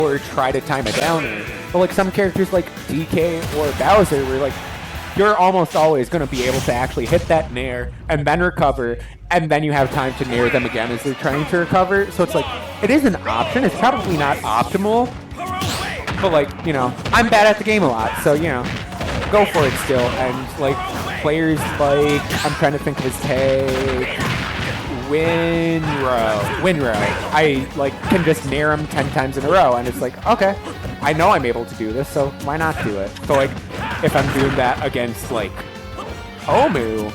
or try to time it down. But like some characters like DK or Bowser, where like you're almost always going to be able to actually hit that nair and then recover, and then you have time to nair them again as they're trying to recover. So it's like, it is an option. It's probably not optimal, but like, you know, I'm bad at the game a lot, so, you know, go for it still. And like players like, I'm trying to think of his tag, Winrow. I like can just nair him 10 times in a row, and it's like, okay, I know I'm able to do this, so why not do it? So like, if I'm doing that against like Homu,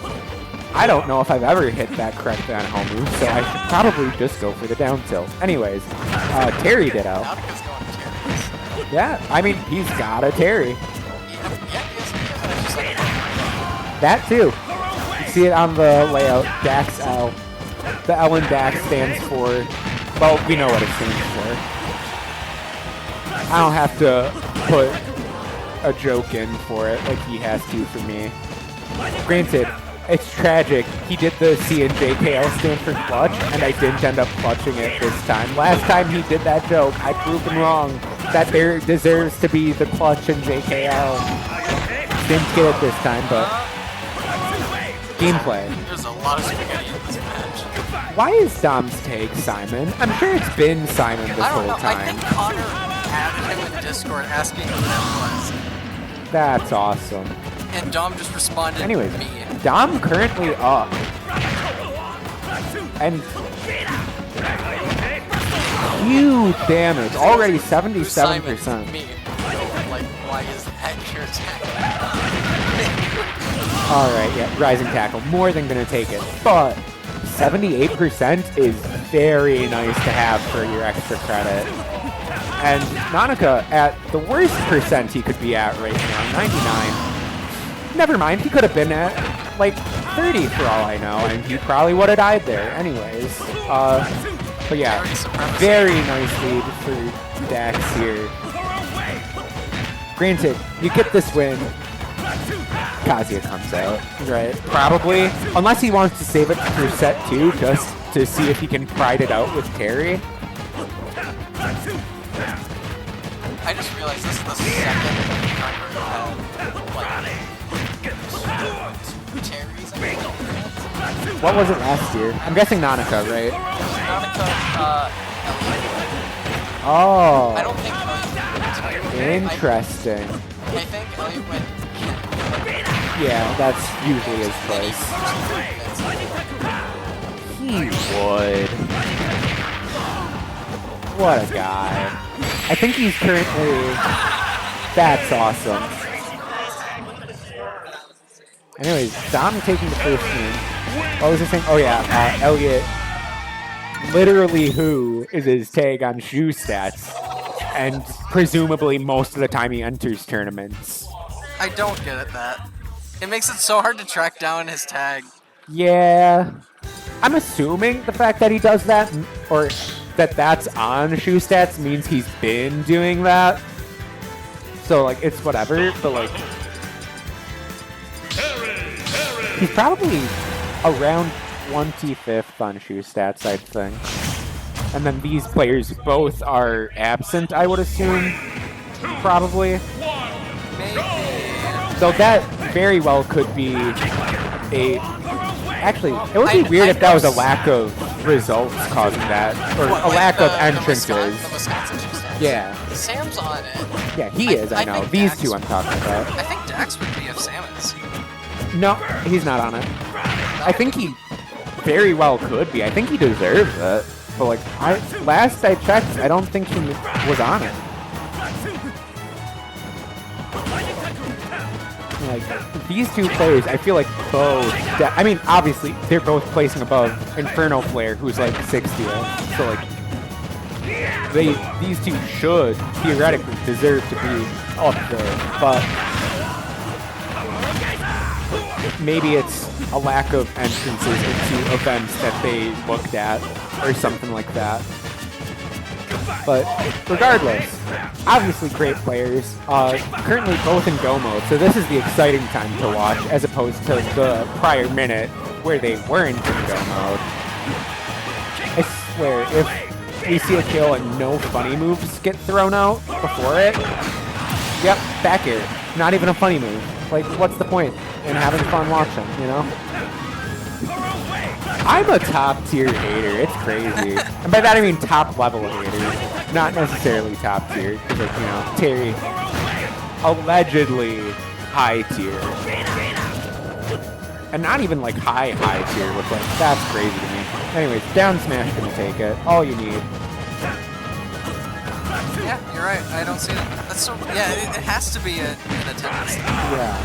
I don't know if I've ever hit that correctly on Homu, so I should probably just go for the down tilt. Anyways, Terry ditto. Yeah, I mean, he's got a Terry. That too. You see it on the layout, Daxe L. The L in Daxe stands for, well, we know what it stands for. I don't have to put a joke in for it like he has to for me. Granted, it's tragic. He did the C and JKL stand for clutch, and I didn't end up clutching it this time. Last time he did that joke, I proved him wrong. That there deserves to be the clutch and JKL. Didn't get it this time, but gameplay. There's a lot of spaghetti in this match. Why is Dom's take Simon? I'm sure it's been Simon this whole time. I think Connor added him in Discord asking who that was. That's awesome. And Dom just responded Anyways, to me. Dom currently up. And huge damage. Already 77%. Simon, me. Like, why is that your attack? Alright, yeah, rising tackle. More than gonna take it. But 78% is very nice to have for your extra credit. And Nanukka at the worst percent he could be at right now, 99. Never mind, he could have been at like 30 for all I know, and he probably would have died there anyways. But yeah, very nice lead for Daxe here. Granted, you get this win, Kazuya comes out, right? Probably, unless he wants to save it for set 2 just to see if he can pride it out with Terry. I just realized this is the second Terry's, I think. What was it last year? I'm guessing Nanukka, right? Nanukka, Oh. I don't think Elliot went Interesting. I think Elliot went Yeah, that's usually his choice. He would. What a guy. I think he's currently... That's awesome. Anyways, Dom taking the first game. What was I saying? Oh yeah, Elliot. Literally who is his tag on shoe stats. And presumably most of the time he enters tournaments. I don't get it, that. It makes it so hard to track down his tag. Yeah. I'm assuming the fact that he does that, or that that's on shoe stats, means he's been doing that. So, like, it's whatever, but, like... He's probably around 25th on shoe stats, I think. And then these players both are absent, I would assume. Probably. Maybe. So that very well could be a... Actually, it would be weird if that was a lack of results causing that, or a lack of entrances. The Wisconsin shoe stats. Yeah. Sam's on it. Yeah, he is, I know. These two I'm talking about. I think Daxe would be if Sam is. No, he's not on it. I think he very well could be. I think he deserves it. But like, last I checked, I don't think he was on it. Like, these two players, I feel like both... I mean, obviously, they're both placing above Inferno Player, who's like 60th. So like, these two should theoretically deserve to be up there. But maybe it's a lack of entrances into events that they looked at, or something like that. But regardless, obviously great players. Currently both in go mode, so this is the exciting time to watch, as opposed to the prior minute where they weren't in go mode. I swear, if we see a kill and no funny moves get thrown out before it. Yep, back air. Not even a funny move. Like, what's the point in having fun watching, you know? I'm a top tier hater. It's crazy. And by that I mean top level hater. Not necessarily top tier. Because, like, you know, Terry, allegedly high tier. And not even like high tier, which like, that's crazy to me. Anyways, down smash gonna take it. All you need. Yeah, you're right. I don't see it. That's so. Yeah, it has to be an attendance. Yeah.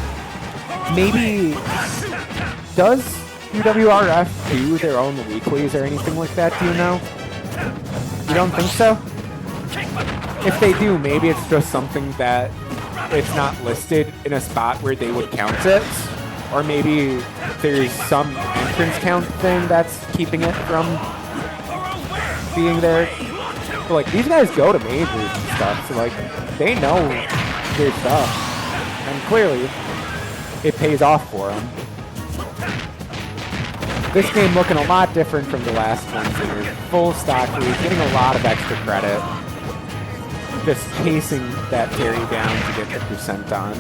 Maybe does UWRF do their own weeklies or anything like that? Do you know? You don't think so? If they do, maybe it's just something that it's not listed in a spot where they would count it. Or maybe there's some entrance count thing that's keeping it from being there. But like, these guys go to majors and stuff, so like, they know their stuff. And clearly, it pays off for them. This game looking a lot different from the last one here. Full stock lead, getting a lot of extra credit. Just chasing that Terry down to get the percent on.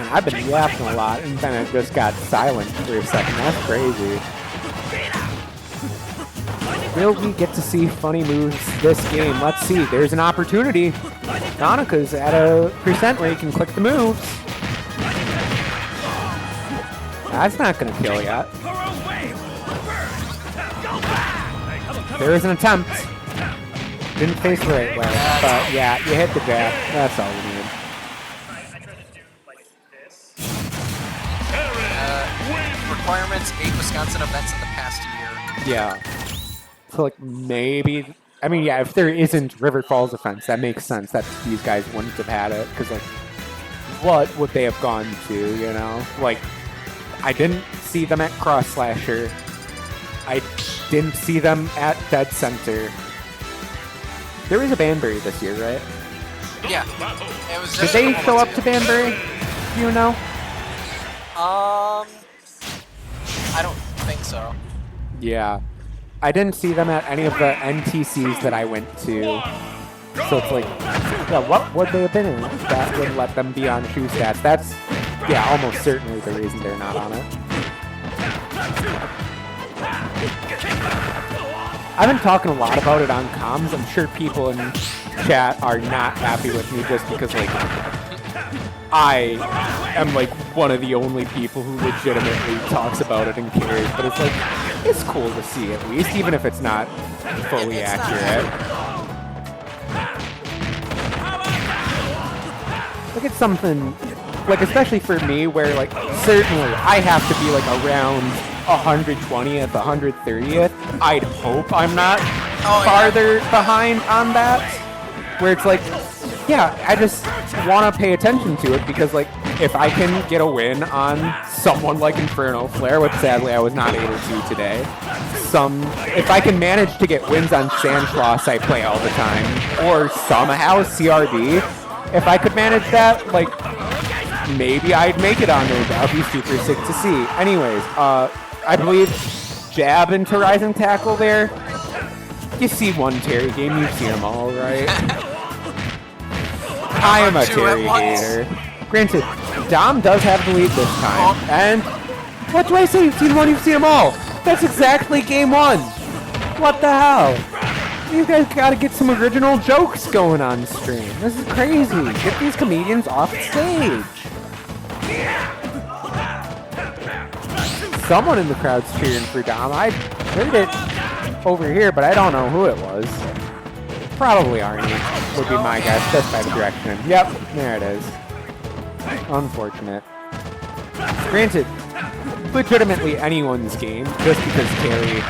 I've been yapping a lot and then it just got silent for a second. That's crazy. Will we get to see funny moves this game? Let's see. There's an opportunity. Nanukka's at a percent where you can click the moves. That's not going to kill yet. There is an attempt. Didn't face the right way, but yeah, you hit the jab. That's all you need. Requirements, 8 Wisconsin events in the past year. Yeah. So, like, maybe... I mean, yeah, if there isn't River Falls offense, that makes sense that these guys wouldn't have had it. Because, like, what would they have gone to, you know? Like, I didn't see them at Cross Slasher. I didn't see them at Dead Center. There was a Banbury this year, right? Yeah. It was Did they show up to Banbury? Do you know? I don't think so. Yeah. I didn't see them at any of the NTCs that I went to. So it's like, yeah, what would they have been in that would let them be on shoe stats? That's, yeah, almost certainly the reason they're not on it. I've been talking a lot about it on comms. I'm sure people in chat are not happy with me just because, like, I am, like, one of the only people who legitimately talks about it and cares. But it's, like, it's cool to see at least, even if it's not fully accurate. Look at something, like, especially for me, where, like, certainly I have to be, like, around 120th, 130th. I'd hope I'm not farther behind on that. Where it's like, yeah, I just want to pay attention to it because, like, if I can get a win on someone like Inferno Flare, which sadly I was not able to today, if I can manage to get wins on Sandschloss I play all the time, or somehow CRB, if I could manage that, like, maybe I'd make it on there. That would be super sick to see. Anyways, I believe jab into Rising Tackle there. You see one Terry game, you see them all, right? I am a Terry hater. Granted, Dom does have the lead this time. And what do I say? You've seen one, you've seen them all. That's exactly game one. What the hell? You guys gotta get some original jokes going on stream. This is crazy. Get these comedians off stage. Someone in the crowd's cheering for Dom. I heard it over here, but I don't know who it was. Probably Arnie would be my guess, just by the direction. Yep, there it is. Unfortunate. Granted, legitimately anyone's game, just because Terry,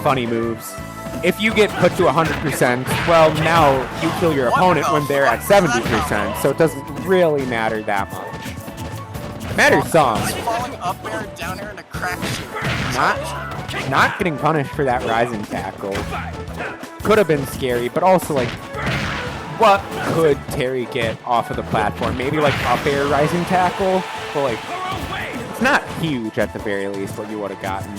funny moves. If you get put to 100%, well, now you kill your opponent when they're at 70%, so it doesn't really matter that much. It matters some. Falling up air, down air, and a crack shoot. Not getting punished for that rising tackle. could have been scary, but also like, what could Terry get off of the platform? Maybe like up air rising tackle, but like, it's not huge at the very least what you would have gotten.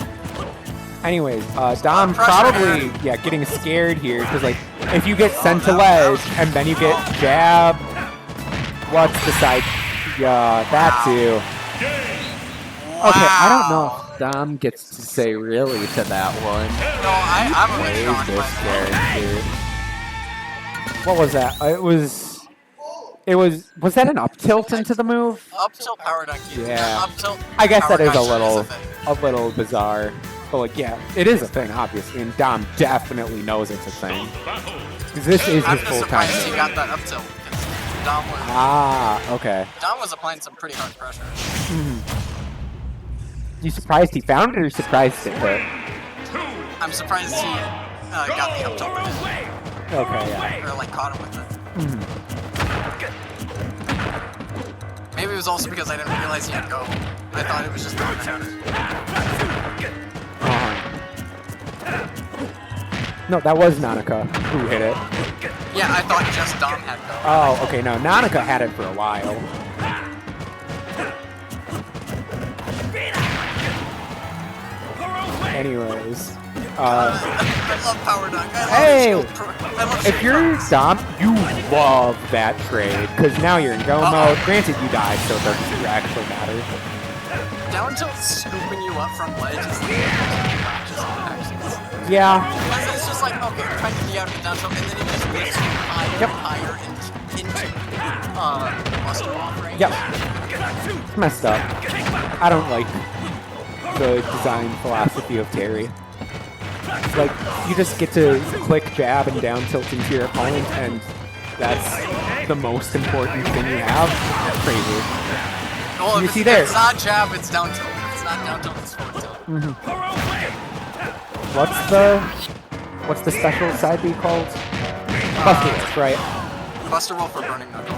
Anyways, Dom probably, yeah, getting scared here, because, like, if you get sent to ledge, and then you get jab, what's the side? Yeah, that too. Okay, I don't know if Dom gets to say really to that one. No, I'm really Praise this character. What was that? Was that an up tilt into the move? Up tilt power dunk. Yeah. Up tilt. I guess that is power a dunk little bizarre. But like, yeah, it is a thing, obviously, and Dom definitely knows it's a thing. Because this is I'm his just full-time surprised he thing. got that up tilt. 'Cause Okay. Dom was applying some pretty hard pressure. You surprised he found it, or surprised it hit? I'm surprised he got the up tilt with it. Okay, yeah. Or like caught him with it. Maybe it was also because I didn't realize he had go. I thought it was just throwing it. No, that was Nanukka who hit it. Yeah, I thought just Dom had go. Oh, okay, no, Nanukka had it for a while. Anyways, I love power dunk. I love hey, shield I love if shield you're throws. Dom, you love that trade, because now you're in go mode. Granted, you died, so it doesn't actually matter. Down tilt scooping you up from ledge is like Yeah. because it's just like, okay, I'm trying to get out of the down tilt, and then it just lifts you higher and higher into Buster off range. Yep. It's messed up. I don't like the design philosophy of Terry. It's like, you just get to click jab and down tilt into your opponent, and that's the most important thing you have. That's crazy. Well, You if see it's, there. If it's not jab, it's down tilt. If it's not down tilt, it's forward tilt. What's the special side B called? Buster Wolf, right? Buster Wolf or Burning Knuckle.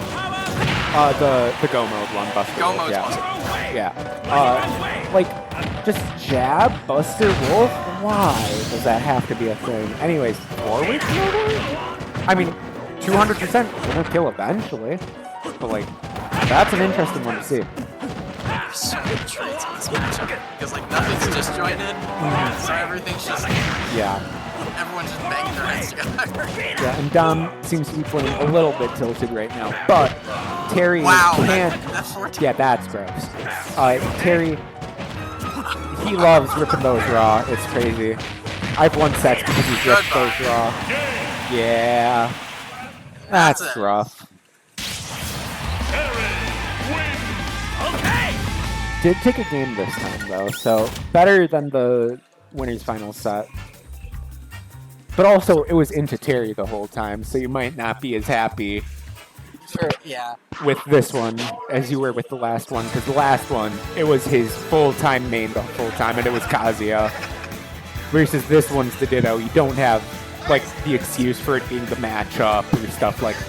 The go mode one, Buster Go Wolf, mode's yeah. Buster Wolf. Yeah. Like, just jab, Buster Wolf? Why does that have to be a thing? Anyways, forward mode? I mean, 200% gonna kill eventually. But like, that's an interesting one to see. There's so many traits in this matchup. Because like nothing's disjointed, so everything's just Yeah. everyone's just banging their heads together. Yeah, and Dom seems to be playing a little bit tilted right now, but Terry Wow, can't. that 14. Yeah, that's gross. Terry, he loves ripping those raw. It's crazy. I've won sets because he's ripped those raw. Yeah, that's it. rough. Did take a game this time though, so better than the winners final set. But also, it was into Terry the whole time, so you might not be as happy Yeah. with this one as you were with the last one, because the last one, it was his full-time main the whole time, and it was Kazuya. Versus this one's the Ditto. You don't have, like, the excuse for it being the matchup or stuff like that.